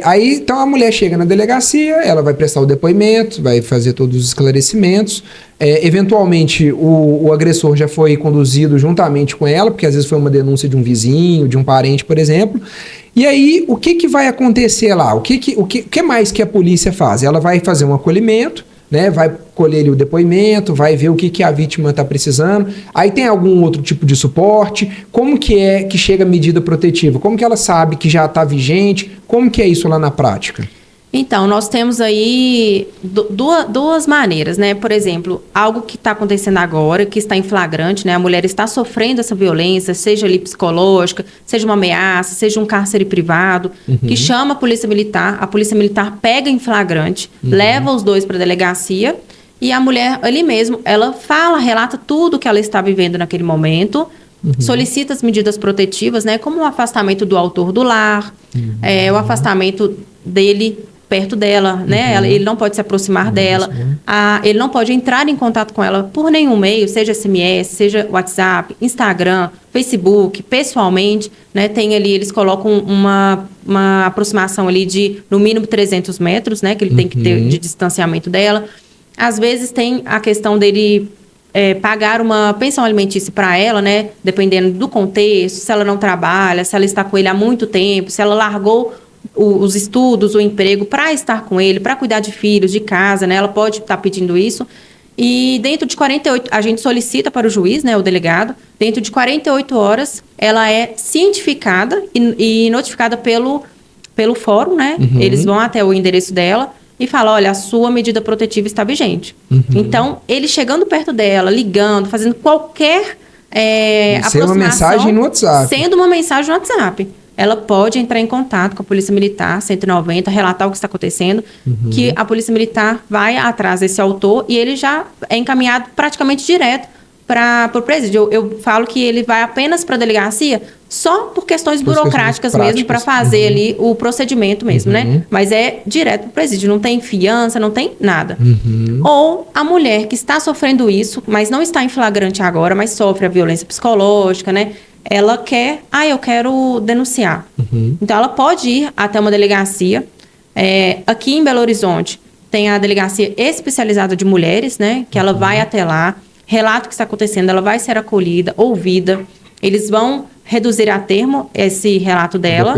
S1: aí, então, a mulher chega na delegacia, ela vai prestar o depoimento, vai fazer todos os esclarecimentos, eventualmente, o agressor já foi conduzido juntamente com ela, porque às vezes foi uma denúncia de um vizinho, de um parente, por exemplo. E aí, o que vai acontecer lá? O que mais que a polícia faz? Ela vai fazer um acolhimento, né? Vai colher ali o depoimento, vai ver o que a vítima está precisando. Aí tem algum outro tipo de suporte? Como que é que chega a medida protetiva? Como que ela sabe que já está vigente? Como que é isso lá na prática?
S2: Então, nós temos aí duas maneiras, né? Por exemplo, algo que está acontecendo agora, que está em flagrante, né? A mulher está sofrendo essa violência, seja ali psicológica, seja uma ameaça, seja um cárcere privado, que chama a polícia militar pega em flagrante, leva os dois para a delegacia e a mulher ali mesmo, ela relata tudo que ela está vivendo naquele momento, solicita as medidas protetivas, né? Como o afastamento do autor do lar, o afastamento dele perto dela, né? Ele não pode se aproximar dela, ele não pode entrar em contato com ela por nenhum meio, seja SMS, seja WhatsApp, Instagram, Facebook, pessoalmente, né? Tem ali, eles colocam uma aproximação ali de, no mínimo, 300 metros, né? Que ele tem que ter de distanciamento dela. Às vezes tem a questão dele pagar uma pensão alimentícia para ela, né? Dependendo do contexto, se ela não trabalha, se ela está com ele há muito tempo, se ela largou os estudos, o emprego para estar com ele, para cuidar de filhos, de casa, né? Ela pode estar pedindo isso. E dentro de 48, a gente solicita para o juiz, né, o delegado, dentro de 48 horas, ela é cientificada e notificada pelo fórum, né? Eles vão até o endereço dela e falam, olha, a sua medida protetiva está vigente. Então, ele chegando perto dela, ligando, fazendo qualquer aproximação...
S1: Sendo uma mensagem no WhatsApp.
S2: Sendo uma mensagem no WhatsApp. Ela pode entrar em contato com a Polícia Militar, 190, relatar o que está acontecendo, que a Polícia Militar vai atrás desse autor e ele já é encaminhado praticamente direto para o presídio. Eu falo que ele vai apenas para a delegacia só por questões burocráticas mesmo, para fazer ali o procedimento mesmo, né? Mas é direto para o presídio, não tem fiança, não tem nada. Ou a mulher que está sofrendo isso, mas não está em flagrante agora, mas sofre a violência psicológica, né? Ela quer, eu quero denunciar. Então, ela pode ir até uma delegacia. Aqui em Belo Horizonte, tem a delegacia especializada de mulheres, né? Que ela vai até lá, relata o que está acontecendo, ela vai ser acolhida, ouvida. Eles vão reduzir a termo esse relato dela.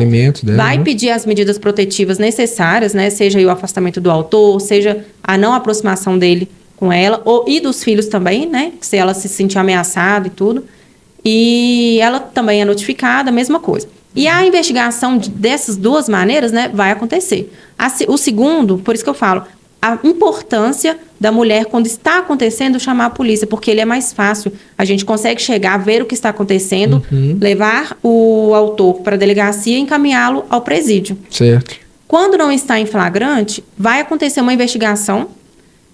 S2: Vai pedir as medidas protetivas necessárias, né? Seja o afastamento do autor, seja a não aproximação dele com ela, e dos filhos também, né? Se ela se sentir ameaçada e tudo. E ela também é notificada, a mesma coisa. E a investigação dessas duas maneiras, né, vai acontecer. O segundo, por isso que eu falo, a importância da mulher, quando está acontecendo, chamar a polícia, porque ele é mais fácil. A gente consegue chegar, ver o que está acontecendo, levar o autor para a delegacia e encaminhá-lo ao presídio.
S1: Certo.
S2: Quando não está em flagrante, vai acontecer uma investigação.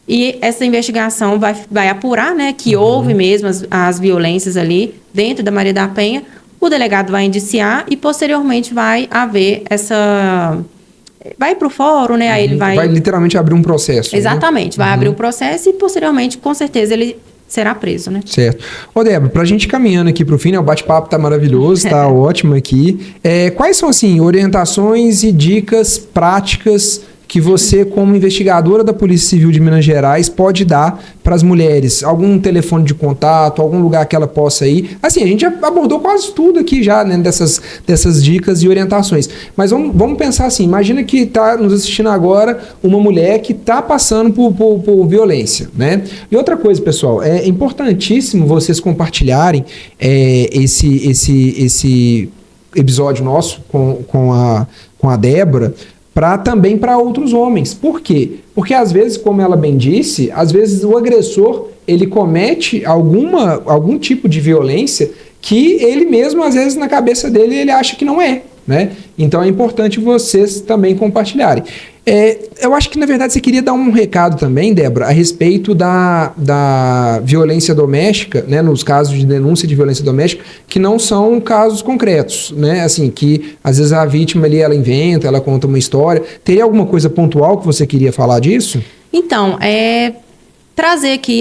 S2: E essa investigação vai apurar, né, que houve mesmo as violências ali dentro da Maria da Penha. O o delegado vai indiciar e posteriormente vai haver essa... Vai para o fórum, né? Aí ele vai...
S1: Vai literalmente abrir um processo.
S2: Exatamente, vai abrir o processo e posteriormente, com certeza, ele será preso, né?
S1: Certo. Ô, Débora, pra gente caminhando aqui pro fim, né? O bate-papo tá maravilhoso, tá ótimo aqui. Quais são, assim, orientações e dicas práticas que você, como investigadora da Polícia Civil de Minas Gerais, pode dar para as mulheres? Algum telefone de contato, algum lugar que ela possa ir? Assim, a gente já abordou quase tudo aqui já, né, dessas dicas e orientações. Mas vamos pensar assim, imagina que está nos assistindo agora uma mulher que está passando por violência, né? E outra coisa, pessoal, é importantíssimo vocês compartilharem esse episódio nosso com a Débora, também para outros homens. Por quê? Porque às vezes, como ela bem disse, às vezes o agressor ele comete algum tipo de violência que ele mesmo, às vezes, na cabeça dele, ele acha que não é, né? Então é importante vocês também compartilharem. Eu acho que, na verdade, você queria dar um recado também, Débora, a respeito da violência doméstica, né, nos casos de denúncia de violência doméstica, que não são casos concretos, né? Assim, que às vezes a vítima ali, ela inventa, ela conta uma história. Teria alguma coisa pontual que você queria falar disso?
S2: Então, trazer aqui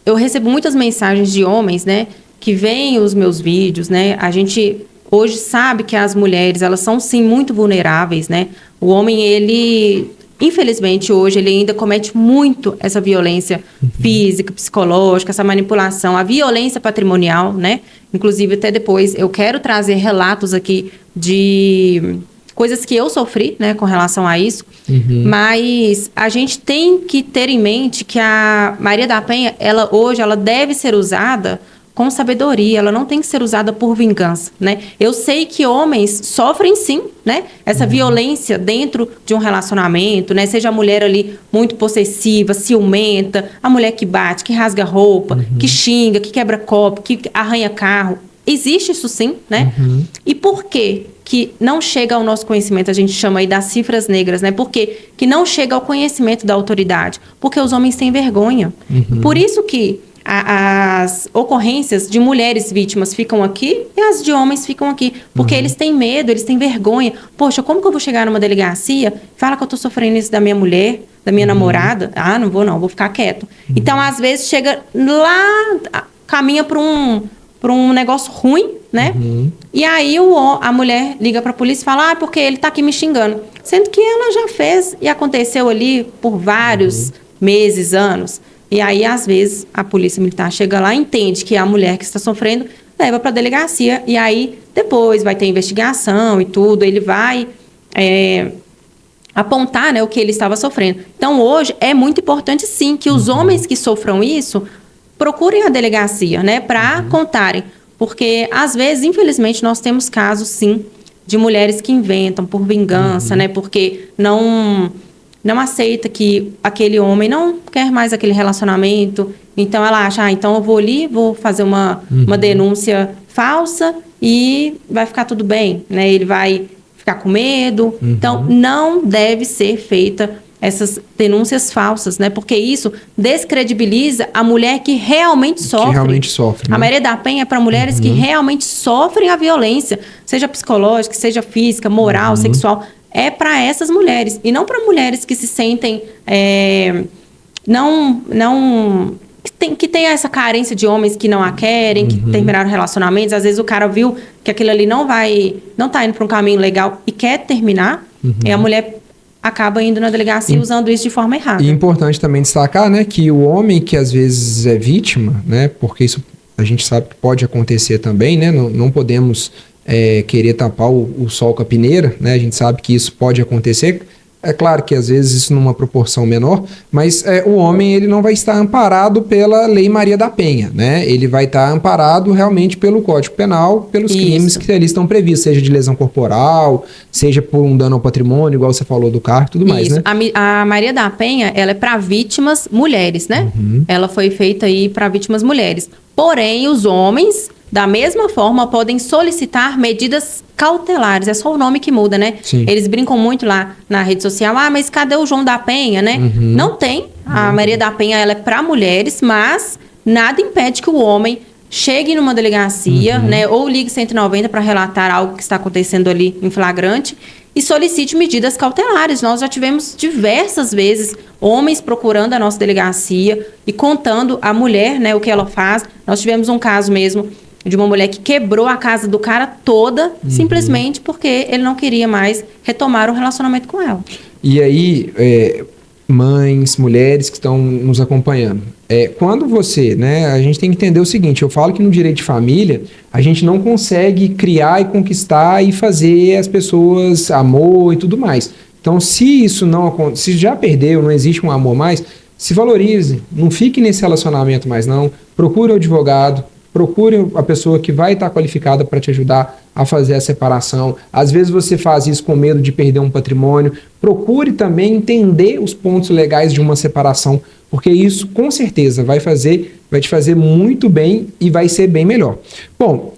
S2: eu recebo muitas mensagens de homens, né, que veem os meus vídeos, né? A gente hoje sabe que as mulheres, elas são sim muito vulneráveis, né? O homem, ele, infelizmente, hoje, ele ainda comete muito essa violência física, psicológica, essa manipulação, a violência patrimonial, né? Inclusive, até depois, eu quero trazer relatos aqui de coisas que eu sofri, né, com relação a isso. Mas a gente tem que ter em mente que a Maria da Penha, hoje, ela deve ser usada com sabedoria, ela não tem que ser usada por vingança, né? Eu sei que homens sofrem sim, né? Essa violência dentro de um relacionamento, né? Seja a mulher ali muito possessiva, ciumenta, a mulher que bate, que rasga roupa, que xinga, que quebra copo, que arranha carro. Existe isso sim, né? E por quê que não chega ao nosso conhecimento? A gente chama aí das cifras negras, né? Por quê que não chega ao conhecimento da autoridade? Porque os homens têm vergonha. Por isso que as ocorrências de mulheres vítimas ficam aqui e as de homens ficam aqui. Porque eles têm medo, eles têm vergonha. Poxa, como que eu vou chegar numa delegacia e falar que eu tô sofrendo isso da minha mulher, da minha namorada? Ah, não, vou ficar quieto. Então, às vezes, chega lá, caminha para um negócio ruim, né? E aí a mulher liga para a polícia e fala, porque ele tá aqui me xingando. Sendo que ela já fez e aconteceu ali por vários meses, anos. E aí, às vezes, a polícia militar chega lá, entende que é a mulher que está sofrendo, leva para a delegacia. E aí, depois vai ter investigação e tudo. Ele vai apontar, né, o que ele estava sofrendo. Então, hoje, é muito importante, sim, que os homens que sofram isso procurem a delegacia, né, para contarem. Porque, às vezes, infelizmente, nós temos casos, sim, de mulheres que inventam por vingança, né, porque não aceita que aquele homem não quer mais aquele relacionamento. Então, ela acha, então eu vou ali, vou fazer uma denúncia falsa e vai ficar tudo bem, né? Ele vai ficar com medo. Então, não deve ser feita essas denúncias falsas, né? Porque isso descredibiliza a mulher que realmente sofre.
S1: Que realmente sofre, né?
S2: A Maria da Penha é para mulheres que realmente sofrem a violência, seja psicológica, seja física, moral, sexual. É para essas mulheres e não para mulheres que se sentem que tem essa carência de homens que não a querem, que terminaram relacionamentos. Às vezes o cara viu que aquilo ali não tá indo para um caminho legal e quer terminar, e a mulher acaba indo na delegacia usando isso de forma errada. E
S1: importante também destacar, né, que o homem que às vezes é vítima, né, porque isso a gente sabe que pode acontecer também, né, não podemos querer tapar o sol com a peneira, né? A gente sabe que isso pode acontecer. É claro que às vezes isso numa proporção menor, mas o homem ele não vai estar amparado pela Lei Maria da Penha, né? Ele vai estar amparado realmente pelo Código Penal, pelos crimes que ali estão previstos, seja de lesão corporal, seja por um dano ao patrimônio, igual você falou do carro e tudo mais, né?
S2: A Maria da Penha, ela é para vítimas mulheres, né? Ela foi feita aí para vítimas mulheres. Porém, os homens, da mesma forma, podem solicitar medidas cautelares. É só o nome que muda, né?
S1: Sim.
S2: Eles brincam muito lá na rede social. Mas cadê o João da Penha, né? Não tem. A Maria da Penha, ela é para mulheres, mas nada impede que o homem chegue numa delegacia, né, ou ligue 190 para relatar algo que está acontecendo ali em flagrante e solicite medidas cautelares. Nós já tivemos diversas vezes homens procurando a nossa delegacia e contando à mulher, né, o que ela faz. Nós tivemos um caso mesmo de uma mulher que quebrou a casa do cara toda, simplesmente porque ele não queria mais retomar o relacionamento com ela.
S1: E aí, mães, mulheres que estão nos acompanhando, quando você, né, a gente tem que entender o seguinte, eu falo que no direito de família, a gente não consegue criar e conquistar e fazer as pessoas amor e tudo mais. Então, se isso não acontece, se já perdeu, não existe um amor mais, se valorize, não fique nesse relacionamento mais não, procure um advogado, procure a pessoa que vai estar qualificada para te ajudar a fazer a separação. Às vezes você faz isso com medo de perder um patrimônio. Procure também entender os pontos legais de uma separação, porque isso com certeza vai te fazer muito bem e vai ser bem melhor. Bom,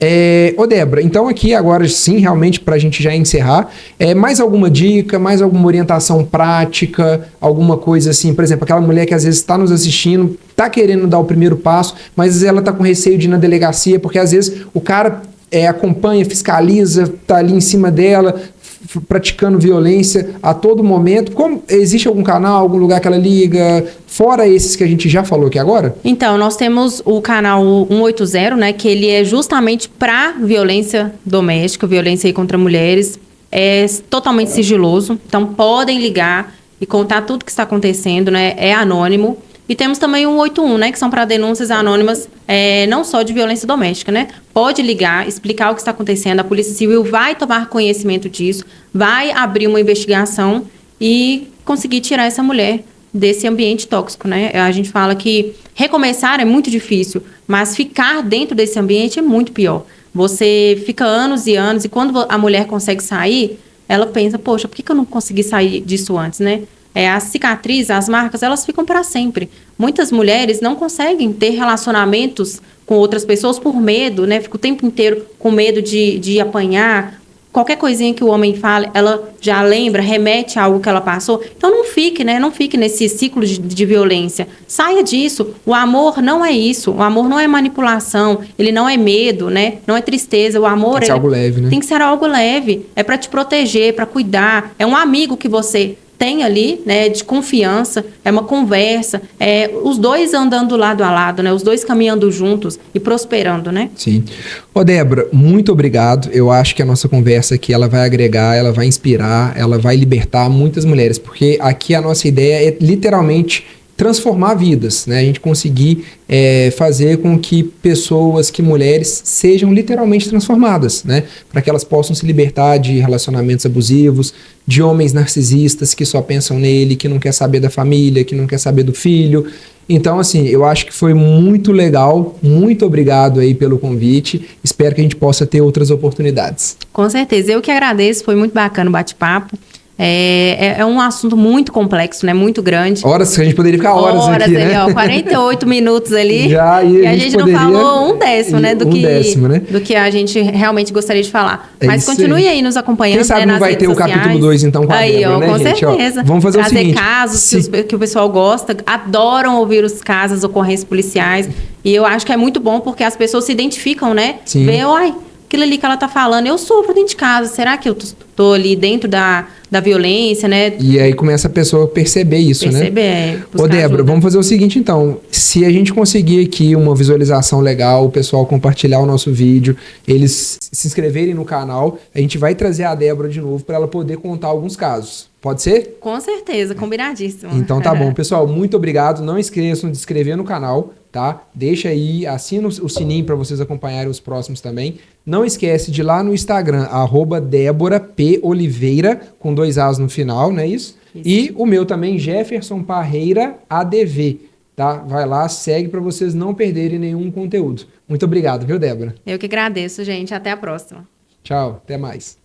S1: Débora, então aqui agora sim, realmente para a gente já encerrar, mais alguma dica, mais alguma orientação prática, alguma coisa assim, por exemplo, aquela mulher que às vezes está nos assistindo, está querendo dar o primeiro passo, mas ela está com receio de ir na delegacia, porque às vezes o cara acompanha, fiscaliza, está ali em cima dela, praticando violência a todo momento. Existe algum canal, algum lugar que ela liga, fora esses que a gente já falou aqui agora?
S2: Então, nós temos o canal 180, né, que ele é justamente para violência doméstica, violência aí contra mulheres, é totalmente sigiloso, então podem ligar e contar tudo que está acontecendo, né, é anônimo. E temos também o 181, né, que são para denúncias anônimas, não só de violência doméstica, né? Pode ligar, explicar o que está acontecendo, a Polícia Civil vai tomar conhecimento disso, vai abrir uma investigação e conseguir tirar essa mulher desse ambiente tóxico, né? A gente fala que recomeçar é muito difícil, mas ficar dentro desse ambiente é muito pior. Você fica anos e anos e quando a mulher consegue sair, ela pensa, poxa, por que eu não consegui sair disso antes, né? As cicatrizes, as marcas, elas ficam para sempre. Muitas mulheres não conseguem ter relacionamentos com outras pessoas por medo, né? Fica o tempo inteiro com medo de apanhar. Qualquer coisinha que o homem fale, ela já lembra, remete a algo que ela passou. Então não fique, né? Não fique nesse ciclo de violência. Saia disso. O amor não é isso. O amor não é manipulação. Ele não é medo, né? Não é tristeza. O amor
S1: tem que ser algo leve, né?
S2: Tem que ser algo leve. É para te proteger, para cuidar. É um amigo que você tem ali, né, de confiança, é uma conversa, os dois andando lado a lado, né, os dois caminhando juntos e prosperando, né?
S1: Sim. Débora, muito obrigado. Eu acho que a nossa conversa aqui, ela vai agregar, ela vai inspirar, ela vai libertar muitas mulheres, porque aqui a nossa ideia é literalmente transformar vidas, né? A gente conseguir fazer com que pessoas, que mulheres sejam literalmente transformadas, né? Para que elas possam se libertar de relacionamentos abusivos, de homens narcisistas que só pensam nele, que não quer saber da família, que não quer saber do filho. Então, assim, eu acho que foi muito legal. Muito obrigado aí pelo convite. Espero que a gente possa ter outras oportunidades.
S2: Com certeza. Eu que agradeço. Foi muito bacana o bate-papo. É um assunto muito complexo, né? Muito grande.
S1: Horas, a gente poderia ficar horas aqui,
S2: ali,
S1: né?
S2: 48 minutos ali.
S1: Já,
S2: e a gente poderia... não falou um décimo, né? Do que a gente realmente gostaria de falar. Mas continue aí nos acompanhando.
S1: Quem sabe não vai ter o capítulo 2, então, com a Débora, né,
S2: com
S1: gente?
S2: certeza.
S1: Vamos fazer o seguinte.
S2: Casos que o pessoal gosta, adoram ouvir os casos, ocorrências policiais. E eu acho que é muito bom porque as pessoas se identificam, né?
S1: Sim.
S2: Vê, aquilo ali que ela tá falando, eu sofro dentro de casa, será que eu tô ali dentro da violência, né?
S1: E aí começa a pessoa a perceber isso, né? Débora,
S2: ajuda.
S1: Vamos fazer o seguinte então, se a gente conseguir aqui uma visualização legal, o pessoal compartilhar o nosso vídeo, eles se inscreverem no canal, a gente vai trazer a Débora de novo para ela poder contar alguns casos. Pode ser?
S2: Com certeza, combinadíssimo.
S1: Então tá bom, pessoal, muito obrigado. Não esqueçam de se inscrever no canal, tá? Deixa aí, assina o sininho para vocês acompanharem os próximos também. Não esquece de ir lá no Instagram, @DéboraPOliveira, com 2 As no final, não é isso? E o meu também, Jefferson Parreira ADV, tá? Vai lá, segue para vocês não perderem nenhum conteúdo. Muito obrigado, viu, Débora?
S2: Eu que agradeço, gente. Até a próxima.
S1: Tchau, até mais.